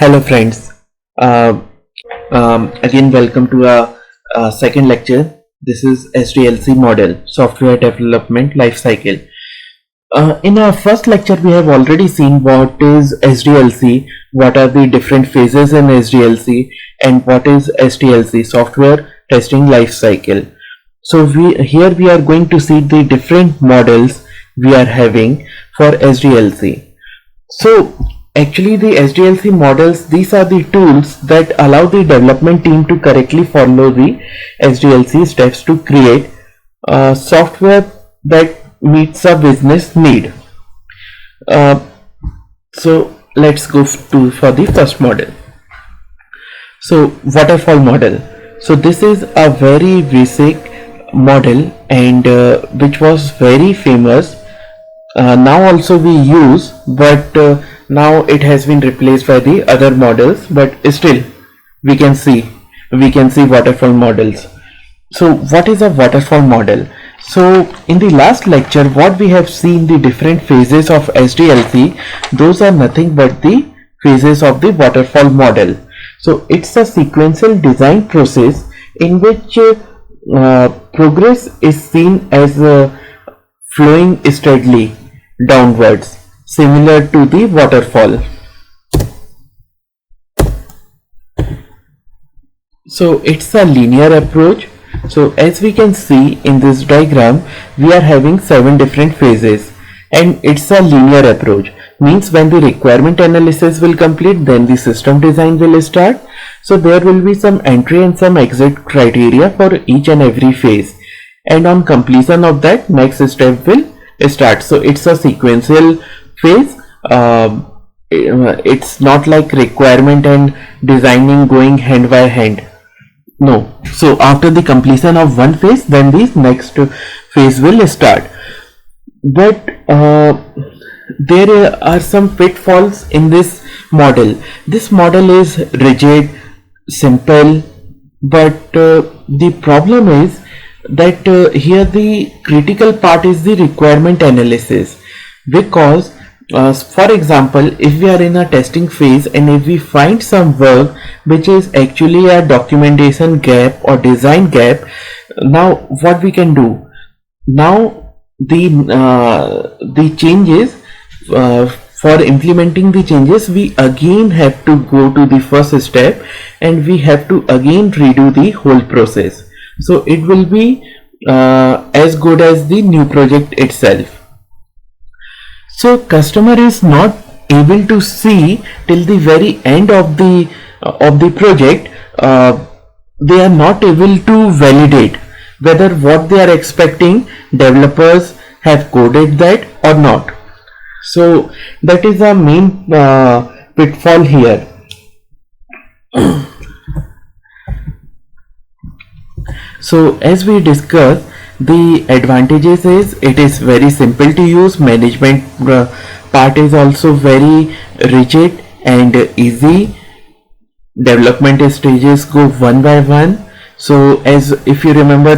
Hello friends. Uh, Again welcome to our second lecture. This is SDLC model, Software Development Life Cycle. In our first lecture we have already seen what is SDLC, what are the different phases in SDLC, and what is STLC, Software Testing Life Cycle. So here we are going to see the different models we are having for SDLC. So actually the SDLC models, these are the tools that allow the development team to correctly follow the SDLC steps to create software that meets a business need. So let's go for the first model. So waterfall model. So this is a very basic model and which was very famous. Now also we use, but now it has been replaced by the other models, but still we can see waterfall models. So what is a waterfall model? So in the last lecture what we have seen, the different phases of SDLC, those are nothing but the phases of the waterfall model. So it's a sequential design process in which progress is seen as flowing steadily downwards, similar to the waterfall. So it's a linear approach. So as we can see in this diagram, we are having 7 different phases and it's a linear approach. Means when the requirement analysis will complete, then the system design will start. So there will be some entry and some exit criteria for each and every phase, and on completion of that, next step will start. So it's a sequential phase. It's not like requirement and designing going hand by hand. No. So after the completion of one phase, then the next phase will start. But there are some pitfalls in this model. This model is rigid, simple, but the problem is that here the critical part is the requirement analysis, because for example, if we are in a testing phase and if we find some work which is actually a documentation gap or design gap, now what we can do? Now the changes, for implementing the changes, we again have to go to the first step and we have to again redo the whole process. So it will be as good as the new project itself. So customer is not able to see till the very end of the project. They are not able to validate whether what they are expecting developers have coded that or not. So that is a main pitfall here. So as we discussed, the advantages is it is very simple to use. Management part is also very rigid and easy. Development stages go one by one. So as if you remember,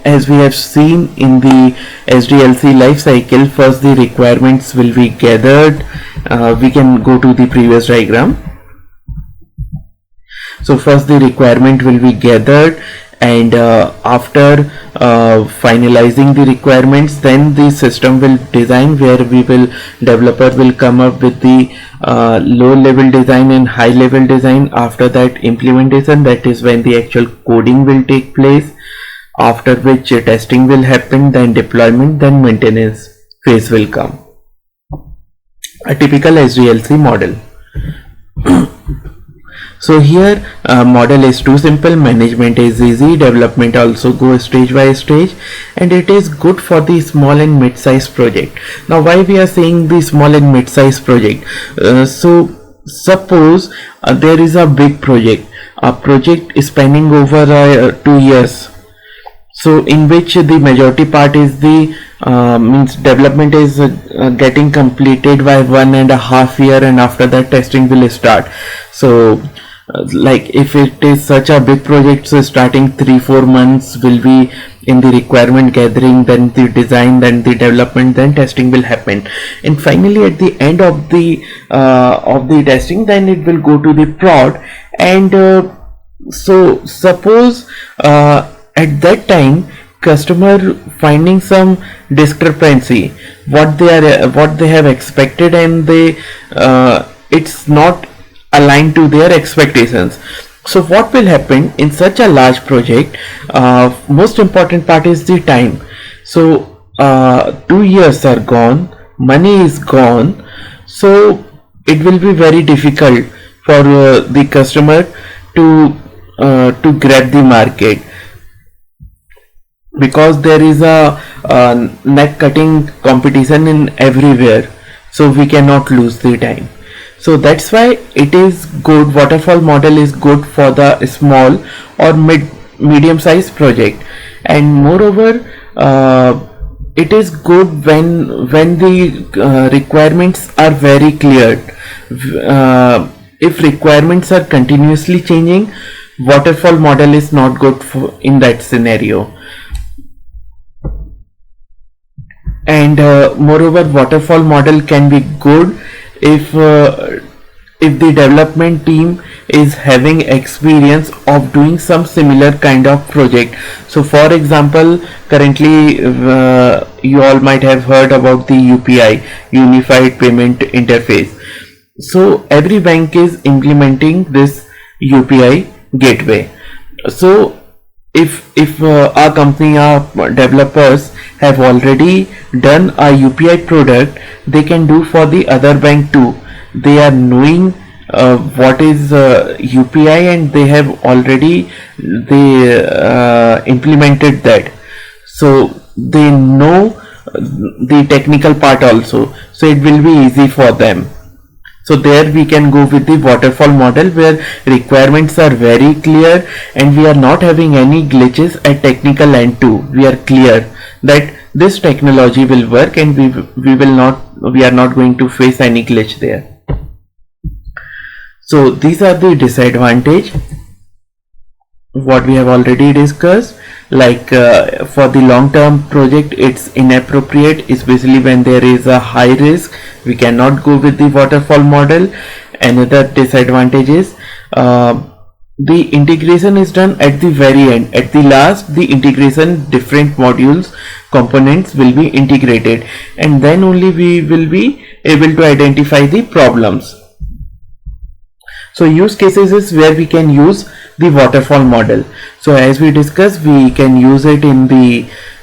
as we have seen in the SDLC life cycle, first the requirements will be gathered. We can go to the previous diagram. So first the requirement will be gathered, and after finalizing the requirements, then the system will design, where developer will come up with the low level design and high level design. After that, implementation, that is when the actual coding will take place, after which testing will happen, then deployment, then maintenance phase will come. A typical SDLC model. So here model is too simple, management is easy, development also goes stage by stage, and it is good for the small and mid-sized project. Now why we are saying the small and mid-sized project? So suppose there is a big project, a project is spanning over 2 years. So in which the majority part is the means development is getting completed by 1.5 years, and after that testing will start. So Like if it is such a big project, so starting 3-4 months will be in the requirement gathering, then the design, then the development, then testing will happen, and finally at the end of the testing, then it will go to the prod. And so suppose at that time customer finding some discrepancy, what they have expected, and they it's not aligned to their expectations. So what will happen in such a large project? Most important part is the time. So 2 years are gone, money is gone, so it will be very difficult for the customer to grab the market, because there is a neck cutting competition in everywhere, so we cannot lose the time. So that's why it is good, waterfall model is good for the small or medium sized project. And moreover, it is good when the requirements are very clear. If requirements are continuously changing, waterfall model is not good in that scenario. And moreover, waterfall model can be good if the development team is having experience of doing some similar kind of project. So for example, currently you all might have heard about the UPI, Unified Payment Interface. So every bank is implementing this UPI gateway. So if our company, our developers have already done a UPI product, they can do for the other bank too. They are knowing what is UPI, and they have already implemented that, so they know the technical part also, so it will be easy for them. So there we can go with the waterfall model, where requirements are very clear and we are not having any glitches at technical end too. We are clear that this technology will work, and we are not going to face any glitch there. So these are the disadvantage what we have already discussed. Like for the long term project, it's inappropriate, especially when there is a high risk. We cannot go with the waterfall model. Another disadvantage is the integration is done at the very end. At the last, the integration, different modules, components will be integrated, and then only we will be able to identify the problems. So use cases is where we can use the waterfall model. So as we discussed, we can use it in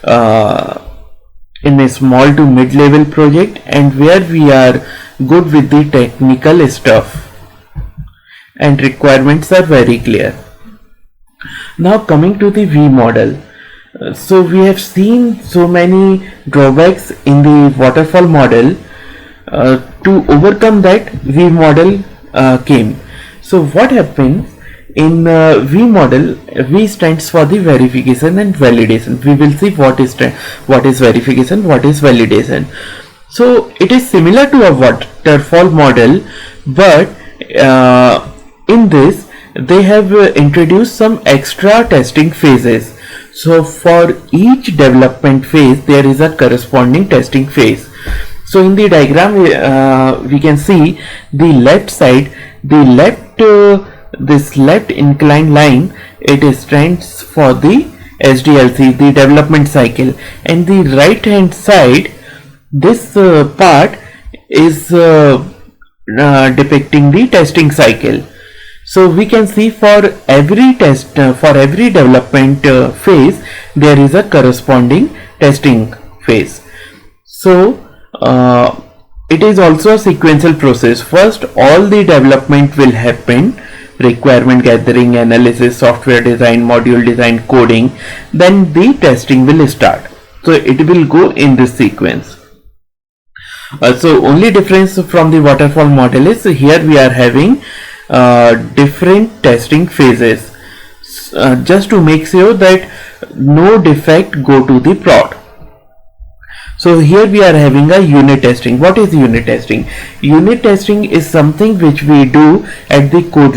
a small to mid-level project, and where we are good with the technical stuff and requirements are very clear. Now coming to the V model. So we have seen so many drawbacks in the waterfall model. To overcome that, V model came. So what happens in V model? V stands for the verification and validation. We will see what is verification, what is validation. So it is similar to a waterfall model, but in this they have introduced some extra testing phases. So for each development phase there is a corresponding testing phase. So in the diagram we can see the left side, this left inclined line, it stands for the SDLC, the development cycle, and the right hand side, this part is depicting the testing cycle. So we can see for every development phase there is a corresponding testing phase. So it is also a sequential process. First all the development will happen, requirement gathering, analysis, software design, module design, coding, then the testing will start. So it will go in this sequence. So only difference from the waterfall model is here we are having different testing phases, just to make sure that no defect go to the prod. So here we are having a unit testing. What is unit testing? Unit testing is something which we do at the code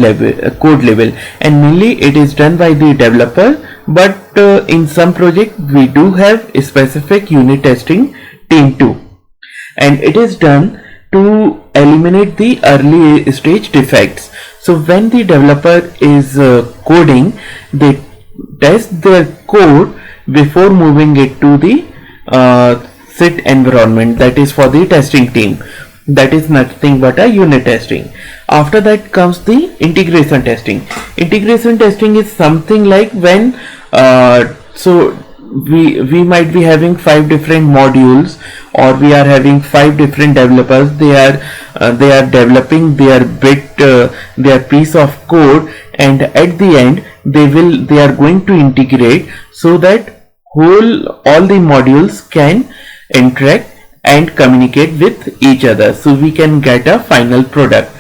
level, and mainly it is done by the developer. But in some project we do have a specific unit testing team too, and it is done to eliminate the early stage defects. So when the developer is coding, they test their code before moving it to the SIT environment, that is for the testing team. That is nothing but a unit testing. After that comes the integration testing. Integration testing is something like when so we might be having 5 different modules, or we are having 5 different developers. They are developing their their piece of code, and at the end they are going to integrate so that all the modules can interact and communicate with each other, so we can get a final product.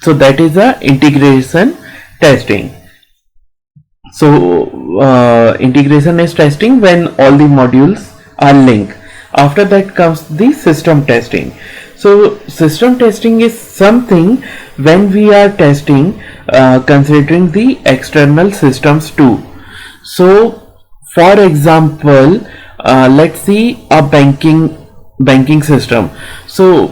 So that is a integration testing. So integration is testing when all the modules are linked. After that comes the system testing. So system testing is something when we are testing considering the external systems too. So for example, let's see a banking system. So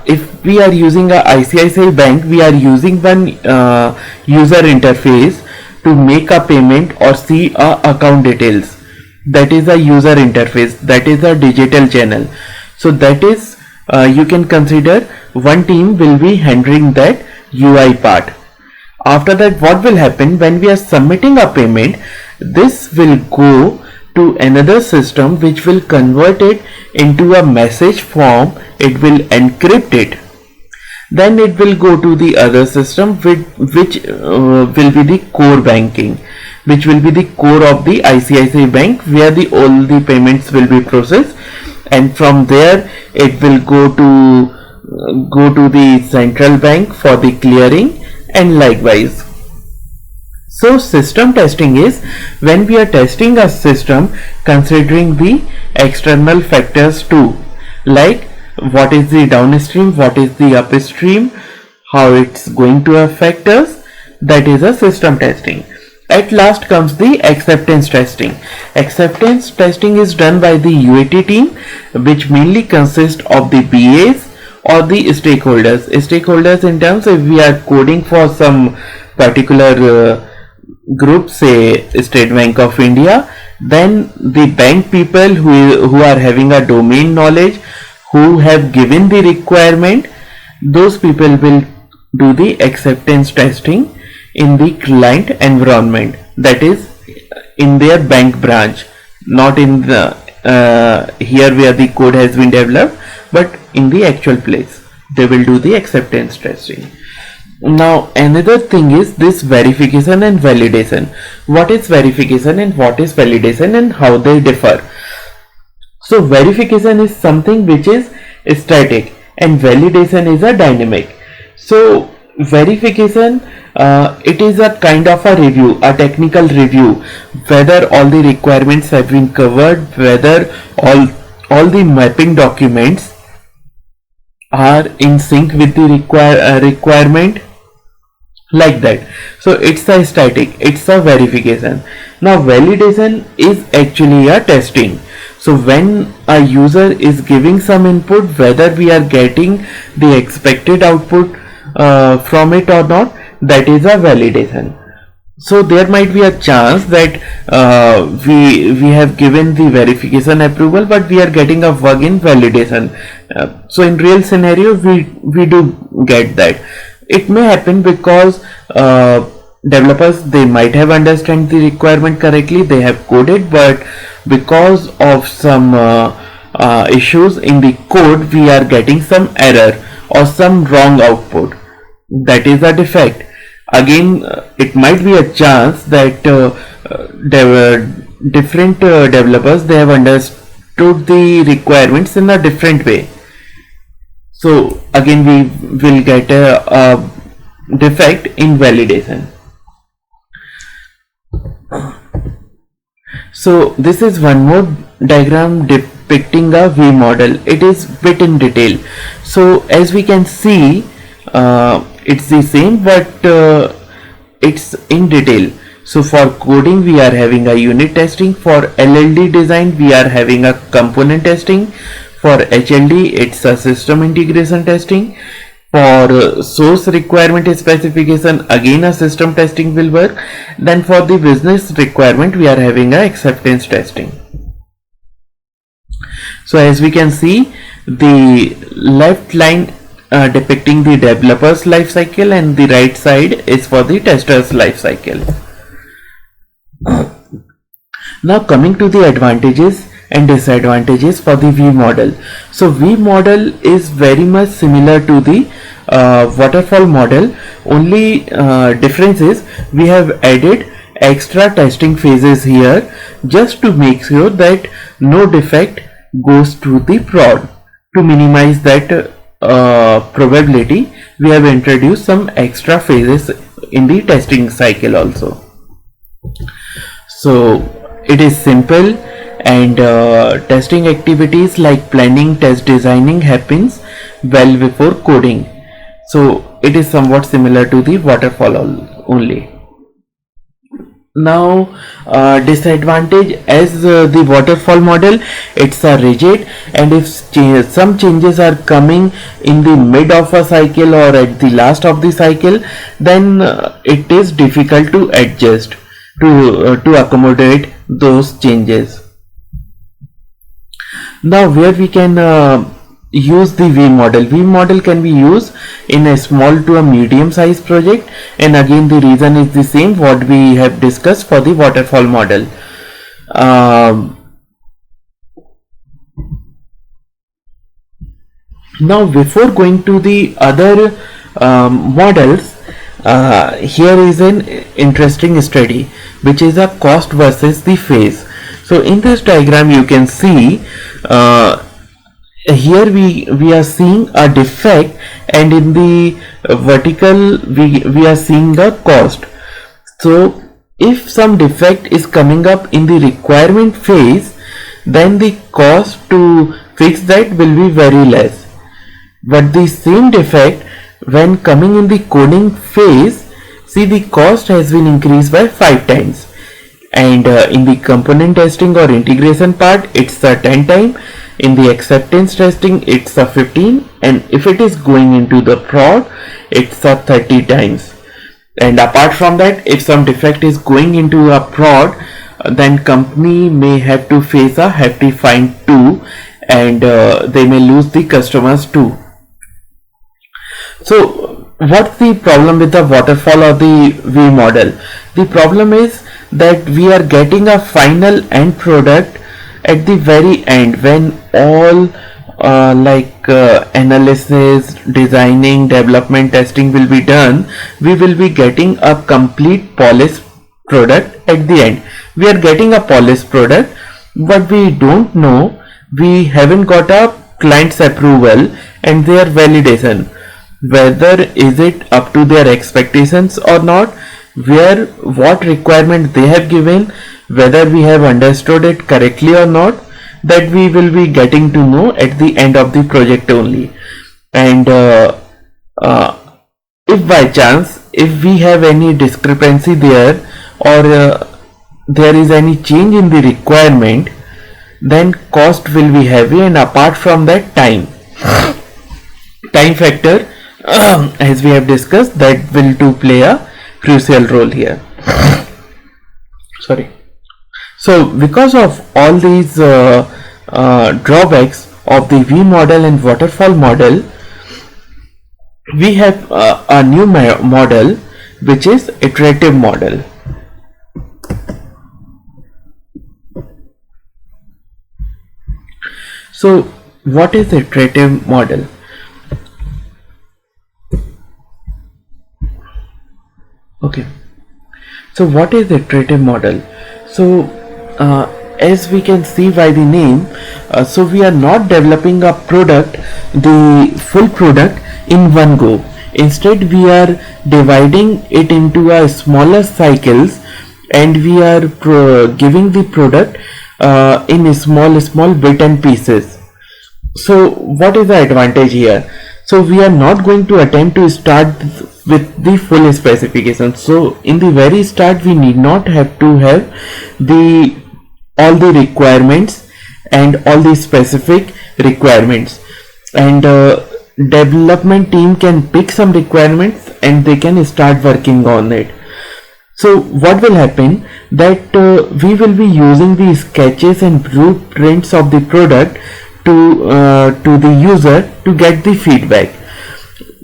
if we are using a ICICI Bank, we are using one user interface to make a payment or see a account details. That is a user interface, that is a digital channel. So that is you can consider one team will be handling that UI part. After that, what will happen when we are submitting a payment? This will go to another system which will convert it into a message form. It will encrypt it. Then it will go to the other system which will be the core banking, which will be the core of the ICICI Bank, where all the payments will be processed, and from there it will go to the central bank for the clearing, and likewise. So system testing is when we are testing a system considering the external factors too, like what is the downstream, what is the upstream, how it's going to affect us. That is a system testing. At last comes the acceptance testing. Acceptance testing is done by the UAT team, which mainly consists of the BAs or the stakeholders. Stakeholders in terms, if we are coding for some particular group, say State Bank of India, then the bank people who are having a domain knowledge, who have given the requirement, those people will do the acceptance testing in the client environment, that is in their bank branch, not in the here where the code has been developed, but in the actual place they will do the acceptance testing. Now another thing is this verification and validation. What is verification and what is validation, and how they differ? So verification is something which is static and validation is a dynamic. So verification, it is a kind of a review, a technical review, whether all the requirements have been covered, whether all the mapping documents are in sync with the requirement, like that. So it's a static, it's a verification. Now validation is actually a testing. So when a user is giving some input, whether we are getting the expected output from it or not, that is a validation. So there might be a chance that we have given the verification approval, but we are getting a bug in validation. So in real scenario we do get that. It may happen because developers, they might have understand the requirement correctly, they have coded, but because of some issues in the code, we are getting some error or some wrong output. That is a defect. Again, it might be a chance that different developers, they have understood the requirements in a different way. So again we will get a defect in validation. So this is one more diagram depicting a V model. It is bit in detail. So as we can see, it's the same, but it's in detail. So for coding we are having a unit testing, for LLD design we are having a component testing, for HLD it's a system integration testing, for source requirement specification again a system testing will work, then for the business requirement we are having a acceptance testing. So as we can see, the left line depicting the developer's life cycle and the right side is for the tester's life cycle. Now coming to the advantages and disadvantages for the V model. So V model is very much similar to the waterfall model. Only difference is we have added extra testing phases here just to make sure that no defect goes to the prod. To minimize that probability, we have introduced some extra phases in the testing cycle also. So it is simple, and testing activities like planning, test designing happens well before coding. So it is somewhat similar to the waterfall only. Now disadvantage, as the waterfall model, it's a rigid, and if some changes are coming in the mid of a cycle or at the last of the cycle, then it is difficult to adjust to accommodate those changes. Now where we can use the V model. V model can be used in a small to a medium size project, and again the reason is the same what we have discussed for the waterfall model. Now before going to the other models, here is an interesting study which is a cost versus the phase. So in this diagram you can see here we are seeing a defect, and in the vertical we are seeing the cost. So if some defect is coming up in the requirement phase, then the cost to fix that will be very less, but the same defect when coming in the coding phase, see the cost has been increased by 5 times, and in the component testing or integration part it's a 10 time, in the acceptance testing it's a 15, and if it is going into the prod it's a 30 times. And apart from that, if some defect is going into a prod, then company may have to face a hefty fine too, and they may lose the customers too. So what's the problem with the waterfall or the V model? The problem is that we are getting a final end product at the very end, when all analysis, designing, development, testing will be done. We will be getting a complete polished product at the end. We are getting a polished product, but we don't know, we haven't got a client's approval and their validation, whether is it up to their expectations or not, where what requirement they have given, whether we have understood it correctly or not, that we will be getting to know at the end of the project only. And if by chance, if we have any discrepancy there, or there is any change in the requirement, then cost will be heavy, and apart from that, time factor as we have discussed, that will to play a crucial role here. Sorry. So because of all these drawbacks of the V model and waterfall model, we have a new model which is iterative model. So what is iterative model? Okay, so what is the iterative model? So as we can see by the name, so we are not developing a product, the full product in one go. Instead we are dividing it into a smaller cycles, and we are giving the product in small bit and pieces. So what is the advantage here? So we are not going to attempt to start with the full specification. So in the very start we need not have to have the all the requirements and all the specific requirements, and development team can pick some requirements and they can start working on it. So what will happen, that we will be using the sketches and blueprints of the product to the user to get the feedback.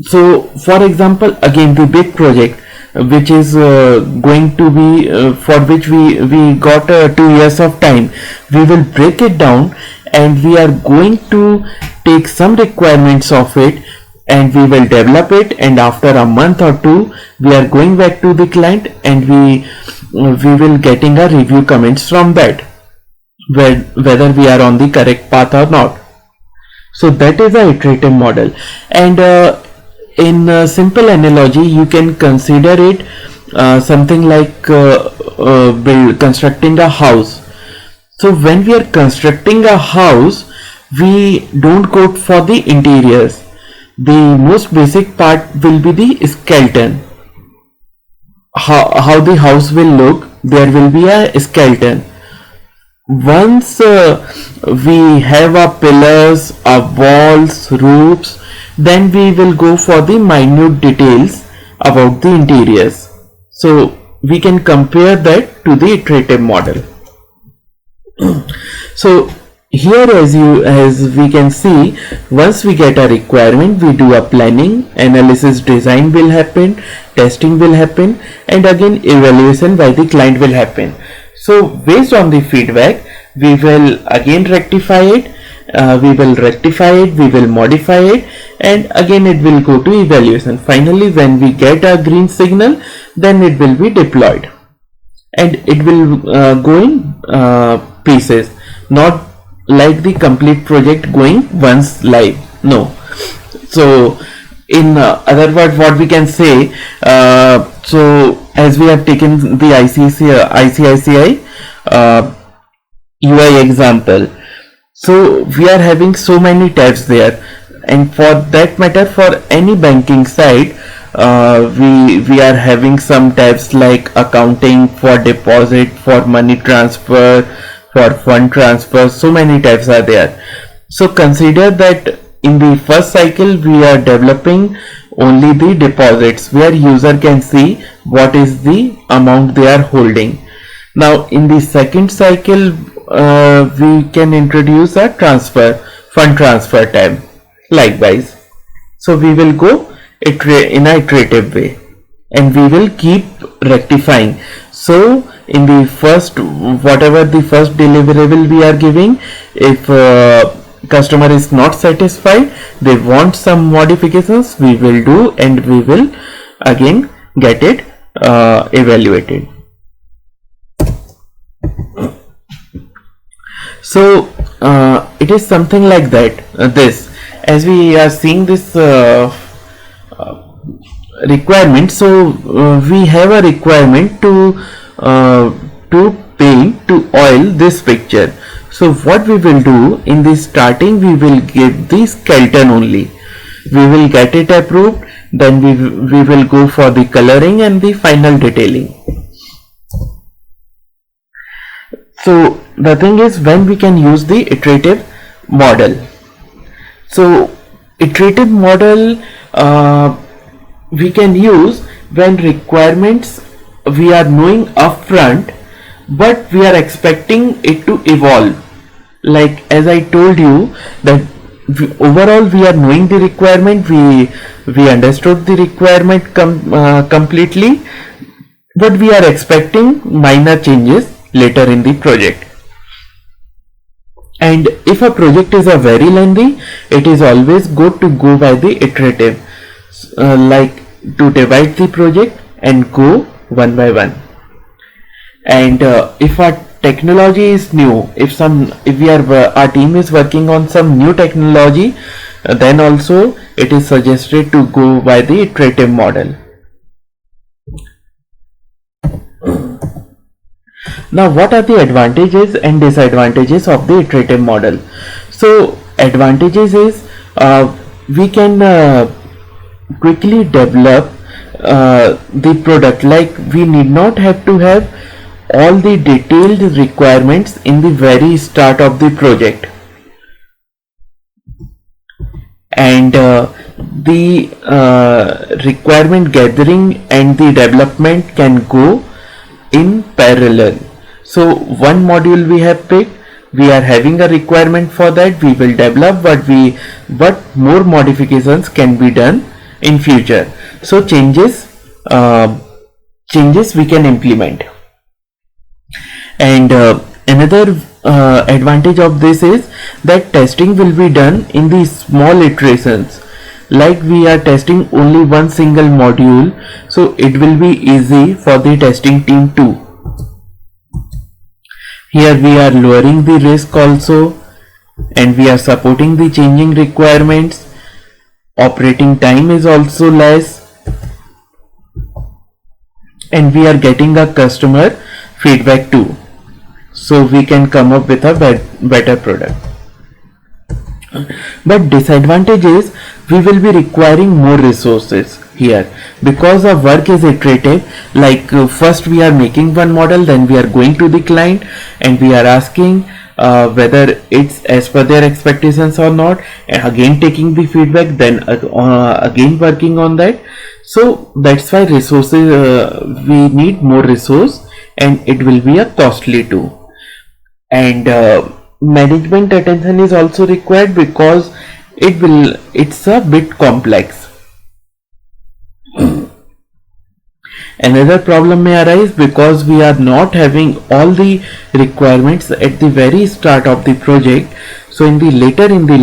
So for example, again the big project which is going to be for which we got 2 years of time, we will break it down and we are going to take some requirements of it and we will develop it, and after a month or two we are going back to the client and we will getting a review comments from that, whether we are on the correct path or not. So that is a iterative model, and in a simple analogy you can consider it something like constructing a house. So when we are constructing a house, we don't go for the interiors. The most basic part will be the skeleton. How the house will look, there will be a skeleton. Once we have our pillars, our walls, roofs, then we will go for the minute details about the interiors. So we can compare that to the iterative model. So here as we can see, once we get a requirement, we do a planning, analysis, design will happen, testing will happen, and again evaluation by the client will happen. So based on the feedback, we will again rectify it, we will modify it, and again it will go to evaluation. Finally, when we get a green signal, then it will be deployed, and it will go in pieces, not like the complete project going once live. No. So in other words, what we can say, so as we have taken the ICICI UI example, so we are having so many tabs there, and for that matter, for any banking site, we are having some tabs like accounting, for deposit, for money transfer, for fund transfer. So many tabs are there. So consider that in the first cycle we are developing only the deposits, where user can see what is the amount they are holding. Now in the second cycle we can introduce a fund transfer tab likewise. So we will go in an iterative way, and we will keep rectifying. So in the first, whatever the first deliverable we are giving, if customer is not satisfied, they want some modifications, we will do, and we will again get it evaluated. So it is something like that. This, as we are seeing this requirement, so we have a requirement to paint, to oil this picture. So what we will do in the starting, we will give the skeleton only, we will get it approved, then we will go for the coloring and the final detailing. So the thing is, when we can use the iterative model. So iterative model we can use when requirements we are knowing upfront, but we are expecting it to evolve. Like as I told you, that overall we are knowing the requirement, we understood the requirement completely, but we are expecting minor changes later in the project. And if a project is a very lengthy, it is always good to go by the iterative, like to divide the project and go one by one. And if our technology is new, if our team is working on some new technology, then also it is suggested to go by the iterative model. Now, what are the advantages and disadvantages of the iterative model? So, advantages is we can quickly develop the product. Like, we need not have to have all the detailed requirements in the very start of the project, and the requirement gathering and the development can go in parallel. So one module we have picked, we are having a requirement for that, we will develop but more modifications can be done in future. So changes we can implement. And another advantage of this is that testing will be done in the small iterations. Like, we are testing only one single module, so it will be easy for the testing team too. Here we are lowering the risk also, and we are supporting the changing requirements. Operating time is also less, and we are getting a customer feedback too, so we can come up with a better product. But disadvantage is we will be requiring more resources here, because our work is iterative. Like, first we are making one model, then we are going to the client and we are asking whether it's as per their expectations or not, and again taking the feedback, then again working on that. So that's why resources, we need more resource, and it will be a costly too. And management attention is also required, because it's a bit complex. Another problem may arise because we are not having all the requirements at the very start of the project. So in the later in the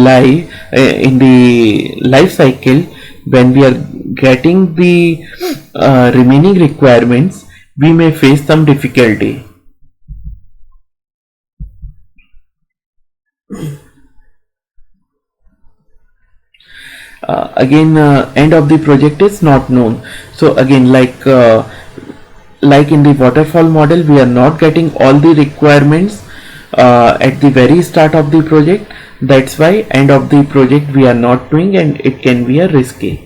life cycle, when we are getting the remaining requirements, we may face some difficulty. Again, end of the project is not known. So again, like in the waterfall model, we are not getting all the requirements at the very start of the project. That's why end of the project we are not doing, and it can be a risky.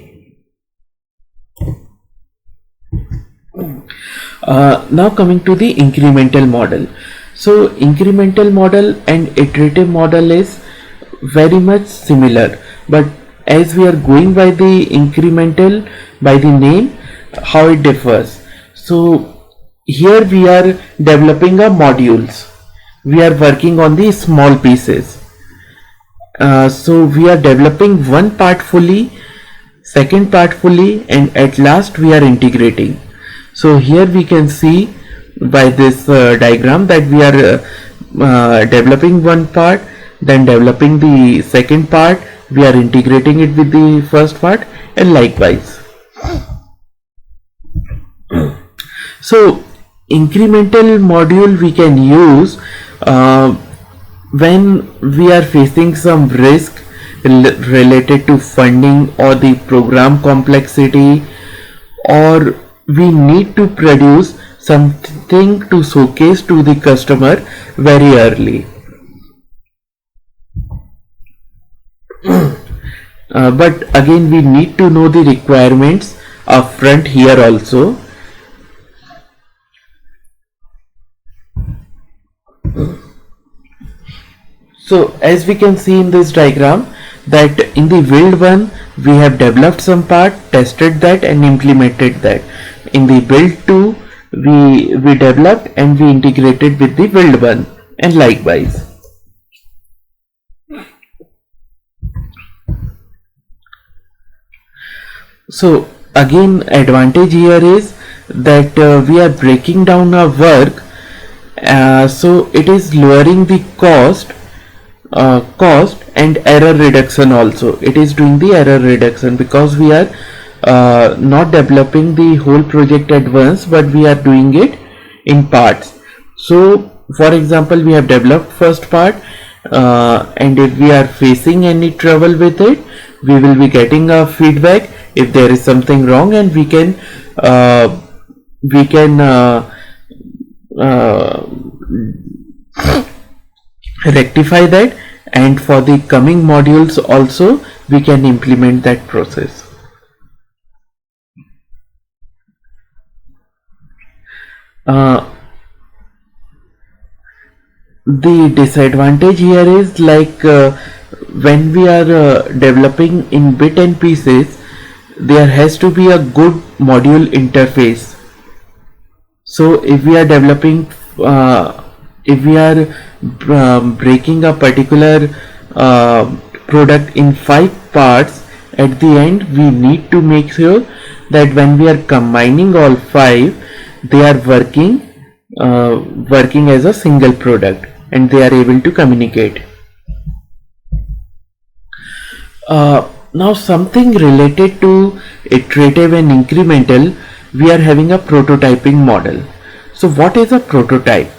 Now coming to the incremental model. So incremental model and iterative model is very much similar, but as we are going by the incremental, by the name, how it differs. So here we are developing our modules, we are working on the small pieces. So we are developing one part fully, second part fully, and at last we are integrating. So here we can see by this diagram that we are developing one part, then developing the second part, we are integrating it with the first part, and likewise. So incremental module we can use when we are facing some risk related to funding or the program complexity, or we need to produce something to showcase to the customer very early. But again, we need to know the requirements upfront here also. So as we can see in this diagram, that in the build one we have developed some part, tested that and implemented that. In the build 2 we developed and we integrated with the build 1, and likewise. So again, advantage here is that we are breaking down our work, so it is lowering the cost and error reduction also. It is doing the error reduction because we are not developing the whole project at once, but we are doing it in parts. So for example, we have developed first part, and if we are facing any trouble with it, we will be getting a feedback if there is something wrong, and we can uh, rectify that, and for the coming modules also we can implement that process. The disadvantage here is like when we are developing in bit and pieces, there has to be a good module interface. So if we are developing, if we are breaking a particular product in 5 parts, at the end we need to make sure that when we are combining all 5, they are working as a single product and they are able to communicate. Now something related to iterative and incremental, we are having a prototyping model. So what is a prototype?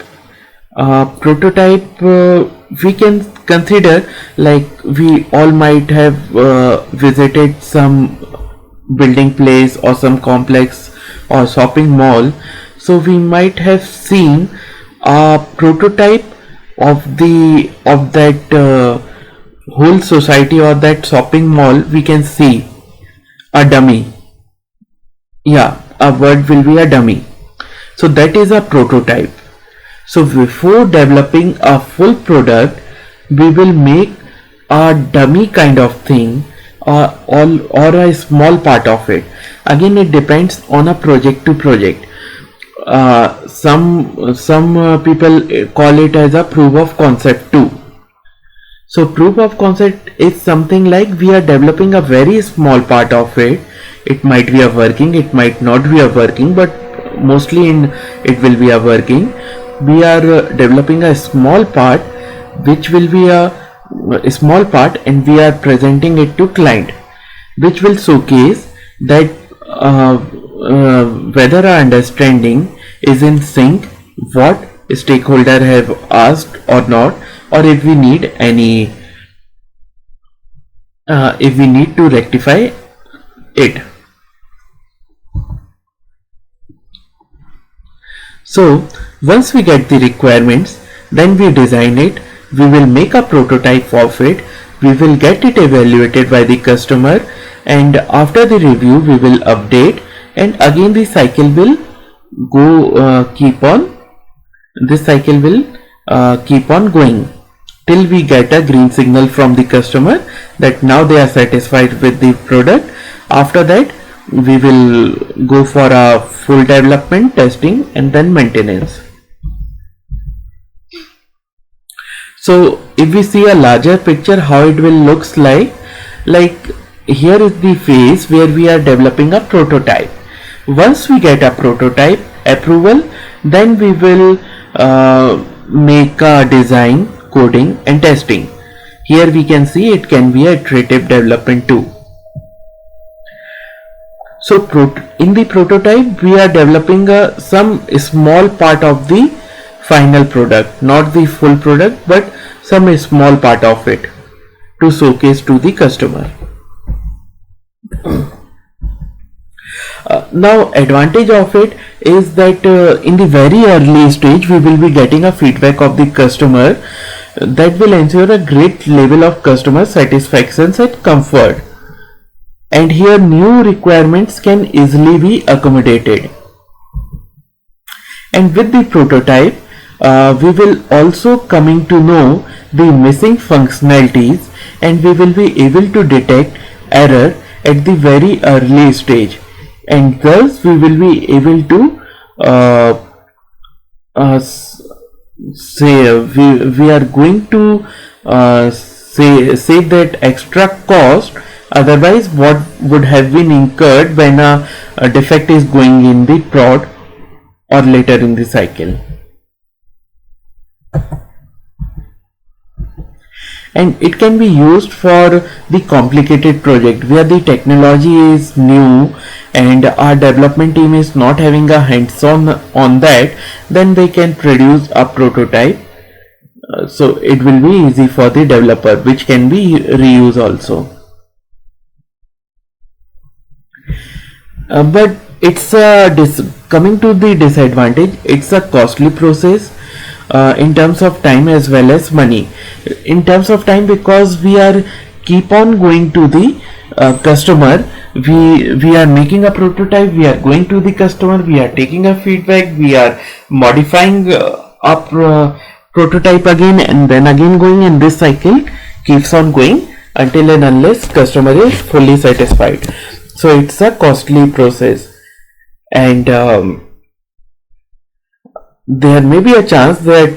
Prototype, we can consider like we all might have visited some building place or some complex or shopping mall. So we might have seen a prototype of that whole society or that shopping mall. We can see a dummy. Yeah, a word will be a dummy. So that is a prototype. So before developing a full product, we will make a dummy kind of thing, or a small part of it. Again, it depends on a project to project. Some people call it as a proof of concept too. So proof of concept is something like we are developing a very small part of it. It might be a working, it might not be a working, but mostly it will be a working. We are developing a small part, which will be a small part, and we are presenting it to client, which will showcase that whether our understanding is in sync, what stakeholder have asked or not, or if we need any if we need to rectify it. So once we get the requirements, then we design it, we will make a prototype of it, we will get it evaluated by the customer, and after the review we will update, and again the cycle will go keep on going till we get a green signal from the customer that now they are satisfied with the product. After that we will go for a full development, testing, and then maintenance. So if we see a larger picture how it will looks like here is the phase where we are developing a prototype. Once we get a prototype approval, then we will make a design, coding, and testing. Here we can see it can be a iterative development too. So in the prototype we are developing some small part of the final product, not the full product, but some small part of it to showcase to the customer. Now advantage of it is that in the very early stage we will be getting a feedback of the customer that will ensure a great level of customer satisfaction and comfort, and here new requirements can easily be accommodated. And with the prototype we will also coming to know the missing functionalities, and we will be able to detect error at the very early stage, and thus we will be able to say we are going to save that extra cost, otherwise what would have been incurred when a defect is going in the prod or later in the cycle. And it can be used for the complicated project where the technology is new and our development team is not having a hands-on on that. Then they can produce a prototype, so it will be easy for the developer, which can be reused also. But it's coming to the disadvantage. It's a costly process in terms of time as well as money. In terms of time, because we are keep on going to the customer, we are making a prototype, we are going to the customer, we are taking a feedback, we are modifying prototype again, and then again going, and this cycle keeps on going until and unless customer is fully satisfied. So it's a costly process, and there may be a chance that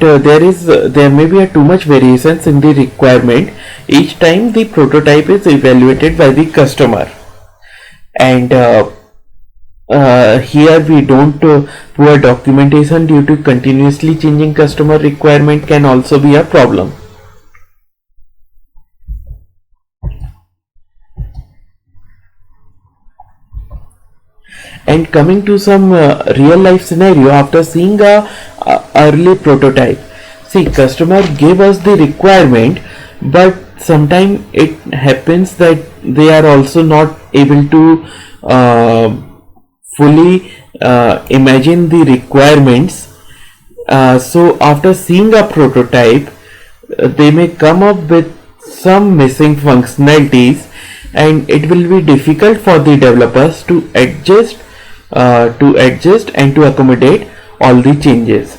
there may be a too much variations in the requirement each time the prototype is evaluated by the customer. And here we don't poor documentation due to continuously changing customer requirement can also be a problem. And coming to some real life scenario, after seeing a early prototype, see, customer gave us the requirement, but sometimes it happens that they are also not able to fully imagine the requirements. So after seeing a prototype, they may come up with some missing functionalities, and it will be difficult for the developers to adjust and to accommodate all the changes.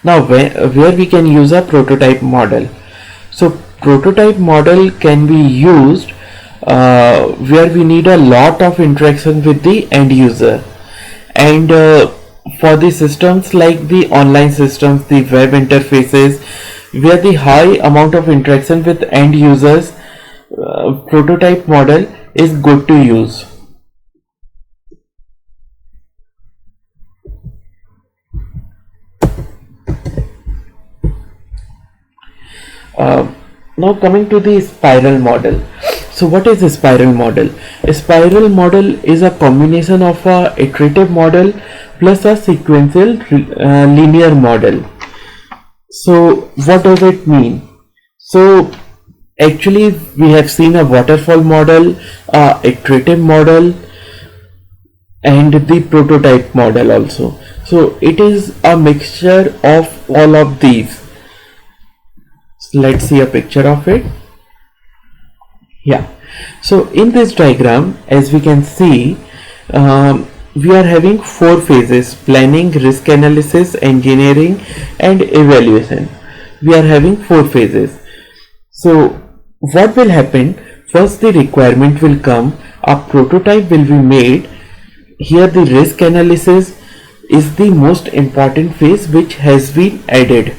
Now where we can use a prototype model. So prototype model can be used where we need a lot of interaction with the end user, and for the systems like the online systems, the web interfaces, where the high amount of interaction with end users, prototype model is good to use. Now coming to the spiral model. So what is a spiral model? A spiral model is a combination of a iterative model plus a sequential linear model. So what does it mean? So actually we have seen a waterfall model, a iterative model, and the prototype model also. So it is a mixture of all of these. Let's see a picture of it. Yeah, so in this diagram, as we can see, we are having four phases: planning, risk analysis, engineering, and evaluation. We are having four phases. So what will happen? First, the requirement will come, a prototype will be made. Here the risk analysis is the most important phase which has been added.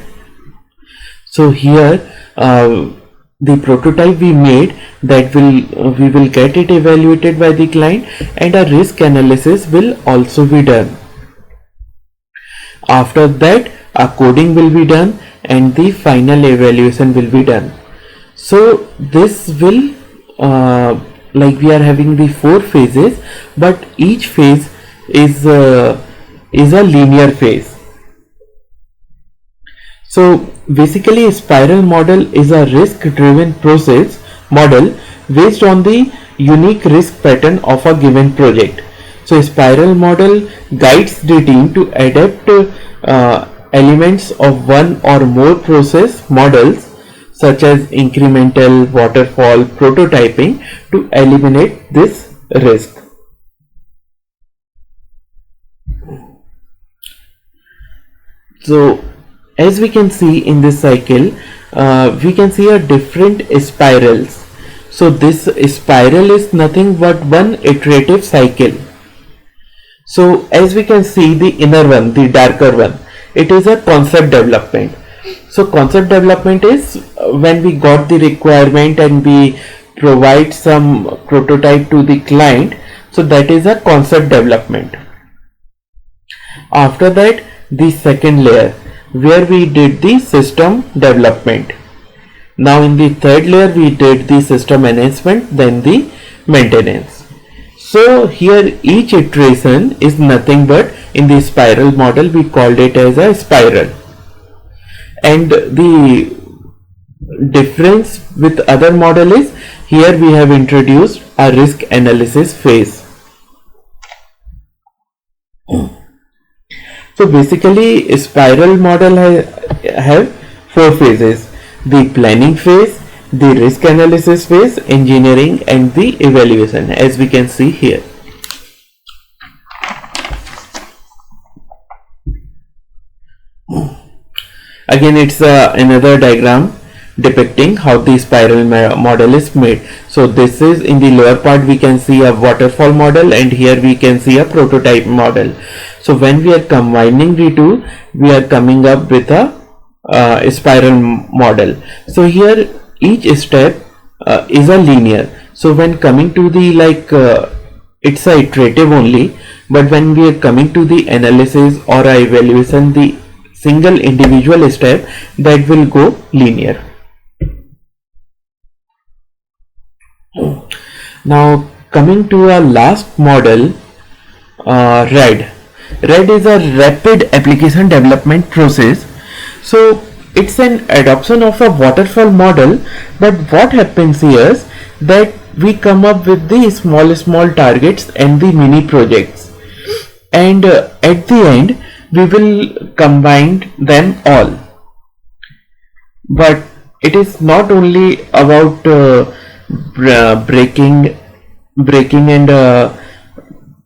So here the prototype we made, that we will get it evaluated by the client, and a risk analysis will also be done. After that, a coding will be done and the final evaluation will be done. So this will like we are having the four phases, but each phase is a linear phase. So basically, a spiral model is a risk-driven process model based on the unique risk pattern of a given project. So a spiral model guides the team to adapt elements of one or more process models such as incremental, waterfall, prototyping to eliminate this risk. So as we can see in this cycle, we can see a different spirals. So this spiral is nothing but one iterative cycle. So as we can see, the inner one, the darker one, it is a concept development. So concept development is when we got the requirement and we provide some prototype to the client. So that is a concept development. After that, the second layer, where we did the system development. Now in the third layer we did the system enhancement, then the maintenance. So here each iteration is nothing but, in the spiral model we called it as a spiral. And the difference with other model is here we have introduced a risk analysis phase. So basically a spiral model have four phases: the planning phase, the risk analysis phase, engineering, and the evaluation, as we can see here. Again, it's another diagram depicting how the spiral model is made. So this is, in the lower part we can see a waterfall model, and here we can see a prototype model. So when we are combining the two, we are coming up with a spiral model. So here each step is a linear. So when coming to the it's a iterative only, but when we are coming to the analysis or a evaluation, the single individual step, that will go linear. Now coming to our last model, RAD. RAD is a rapid application development process. So it's an adoption of a waterfall model, but what happens here is that we come up with the small targets and the mini projects, and at the end we will combine them all. But it is not only about breaking and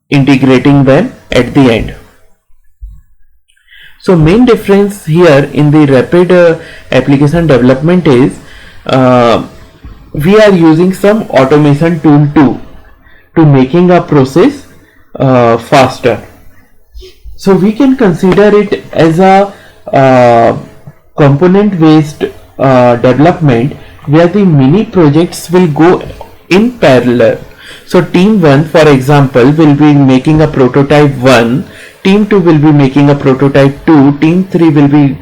integrating them at the end. So main difference here in the rapid application development is we are using some automation tool too to making a process faster. So we can consider it as a component based development, where the mini projects will go in parallel. So team 1, for example, will be making a prototype 1, team 2 will be making a prototype 2, team 3 will be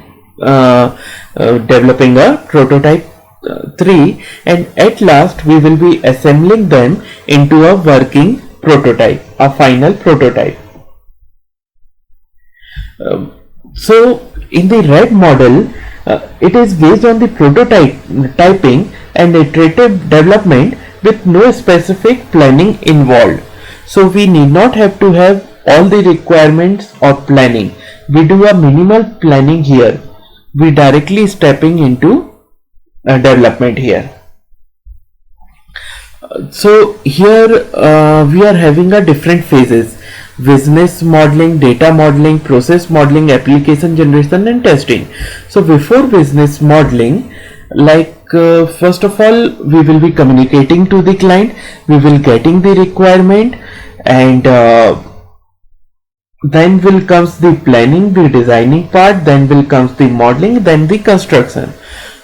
developing a prototype 3, and at last we will be assembling them into a working prototype, a final prototype. So in the RAD model, it is based on the prototyping and iterative development with no specific planning involved. So we need not have to have all the requirements or planning. We do a minimal planning here. We directly stepping into development here. So here we are having a different phases: business modeling, data modeling, process modeling, application generation, and testing. So before business modeling, first of all, we will be communicating to the client, we will getting the requirement, and then will comes the planning, the designing part, then will comes the modeling, then the construction.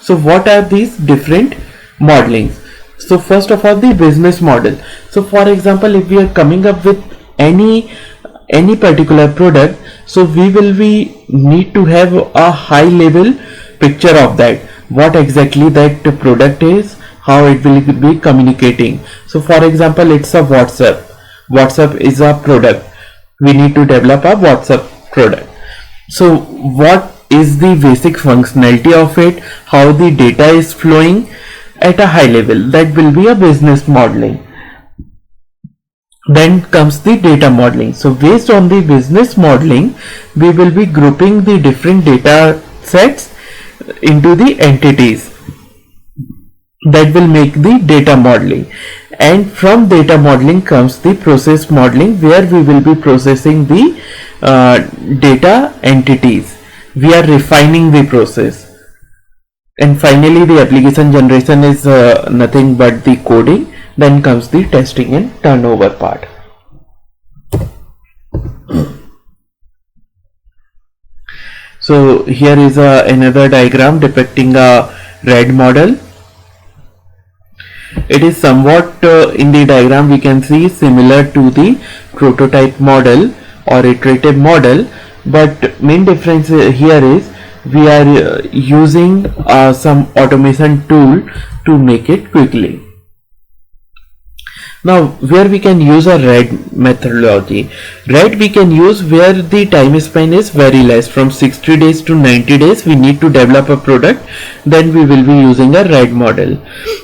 So what are these different modelings? So first of all, the business model. So for example, if we are coming up with any particular product, so we will be need to have a high level picture of that, what exactly that product is, how it will be communicating. So for example, it's a WhatsApp is a product, we need to develop a WhatsApp product. So what is the basic functionality of it, how the data is flowing at a high level, that will be a business modeling. Then comes the data modeling. So based on the business modeling, we will be grouping the different data sets into the entities, that will make the data modeling. And from data modeling comes the process modeling, where we will be processing the data entities. We are refining the process. And finally, the application generation is nothing but the coding. Then comes the testing and turnover part. So here is another diagram depicting a RAD model. It is somewhat in the diagram we can see similar to the prototype model or iterative model, but main difference here is we are using some automation tool to make it quickly. Now, where we can use a RED methodology. RED we can use where the time span is very less, from 60 days to 90 days we need to develop a product, then we will be using a RED model.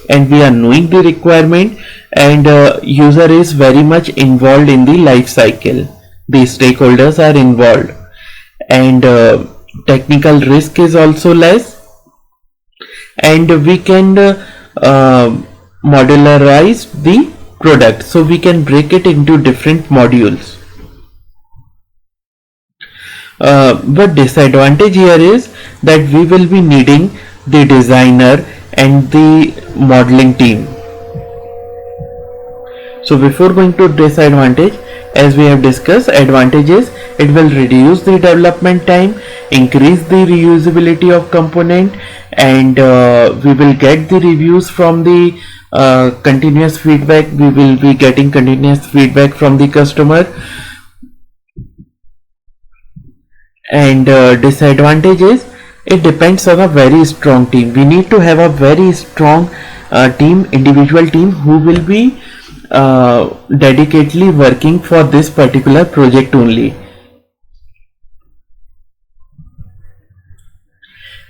And we are knowing the requirement, and user is very much involved in the life cycle. The stakeholders are involved, and technical risk is also less, and we can modularize the product, so we can break it into different modules. But disadvantage here is that we will be needing the designer and the modeling team. So before going to disadvantage, as we have discussed, advantages: it will reduce the development time, increase the reusability of component, and we will get the reviews from the continuous feedback. We will be getting continuous feedback from the customer. And disadvantages: it depends on a very strong team. We need to have a very strong individual team who will be dedicatedly working for this particular project only.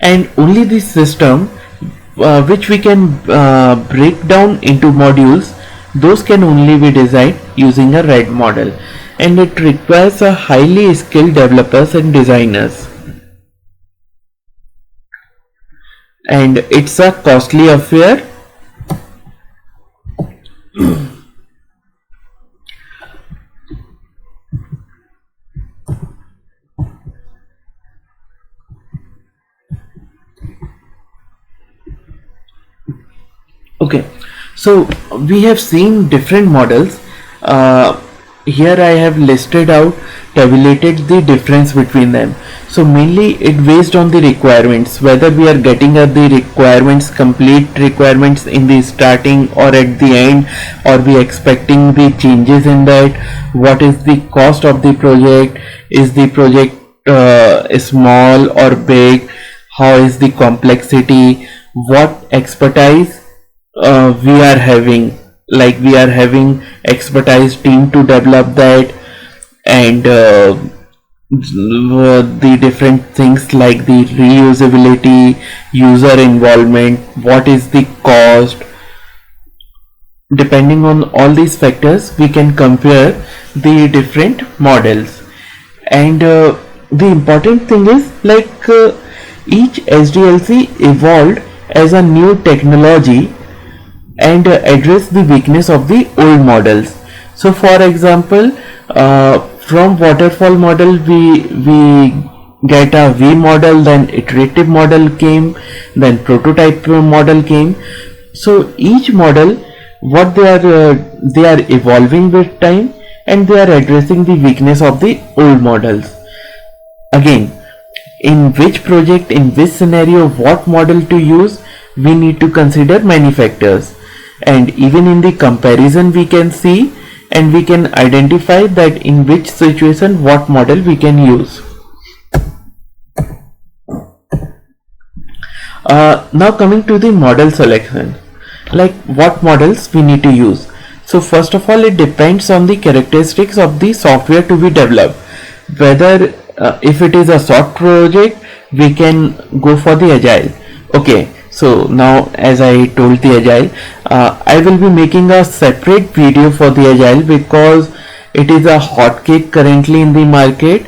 And only this system which we can break down into modules, those can only be designed using a RED model, and it requires a highly skilled developers and designers, and it's a costly affair. Okay, so we have seen different models. Here I have listed out, tabulated the difference between them. So mainly it based on the requirements, whether we are getting the requirements, complete requirements in the starting or at the end, or we expecting the changes in that. What is the cost of the project? Is the project small or big? How is the complexity? What expertise we are having, like we are having expertise team to develop that, and the different things like the reusability, user involvement, what is the cost. Depending on all these factors, we can compare the different models. And the important thing is, like each SDLC evolved as a new technology and address the weakness of the old models. So for example, from waterfall model we get a V model, then iterative model came, then prototype model came. So each model, what they are evolving with time, and they are addressing the weakness of the old models. Again, in which project, in which scenario, what model to use, we need to consider many factors. And even in the comparison we can see, and we can identify that in which situation what model we can use. Now coming to the model selection, like what models we need to use. So first of all, it depends on the characteristics of the software to be developed. Whether if it is a short project, we can go for the agile. Okay, so now as I told the agile, I will be making a separate video for the agile because it is a hot cake currently in the market,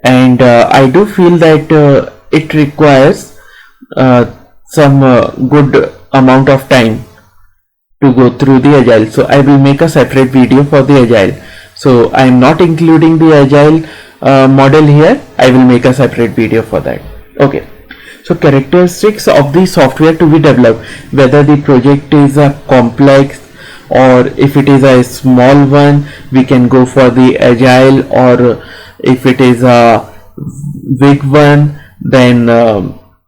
and I do feel that it requires some good amount of time to go through the agile. So I will make a separate video for the agile. So I am not including the agile model here. I will make a separate video for that. Okay. So characteristics of the software to be developed, whether the project is a complex or if it is a small one, we can go for the agile, or if it is a big one, then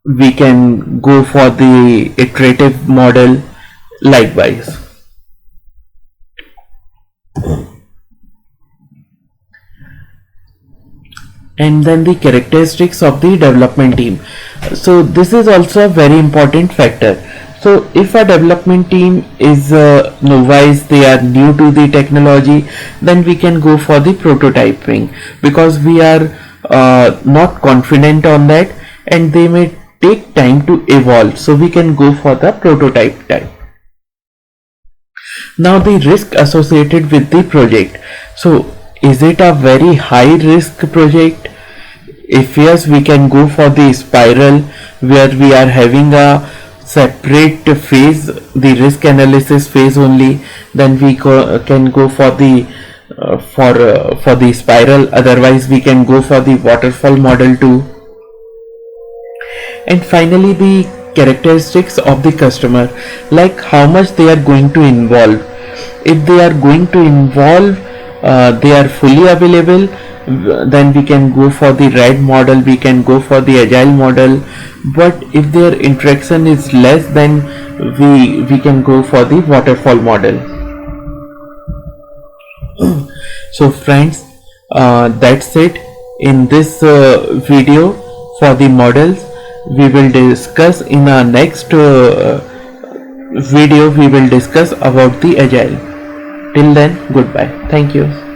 we can go for the iterative model likewise. And then the characteristics of the development team. So this is also a very important factor. So if a development team is novice, they are new to the technology, then we can go for the prototyping, because we are not confident on that and they may take time to evolve, so we can go for the prototype type. Now the risk associated with the project. So is it a very high risk project? If yes, we can go for the spiral, where we are having a separate phase, the risk analysis phase only. Then we can go for the for the spiral. Otherwise we can go for the waterfall model too. And finally, the characteristics of the customer, like how much they are going to involve. If they are going to involve, they are fully available, then we can go for the red model, we can go for the agile model. But if their interaction is less, then we can go for the waterfall model. So friends, that's it in this video for the models. We will discuss in our next video, we will discuss about the agile. Till then, goodbye. Thank you.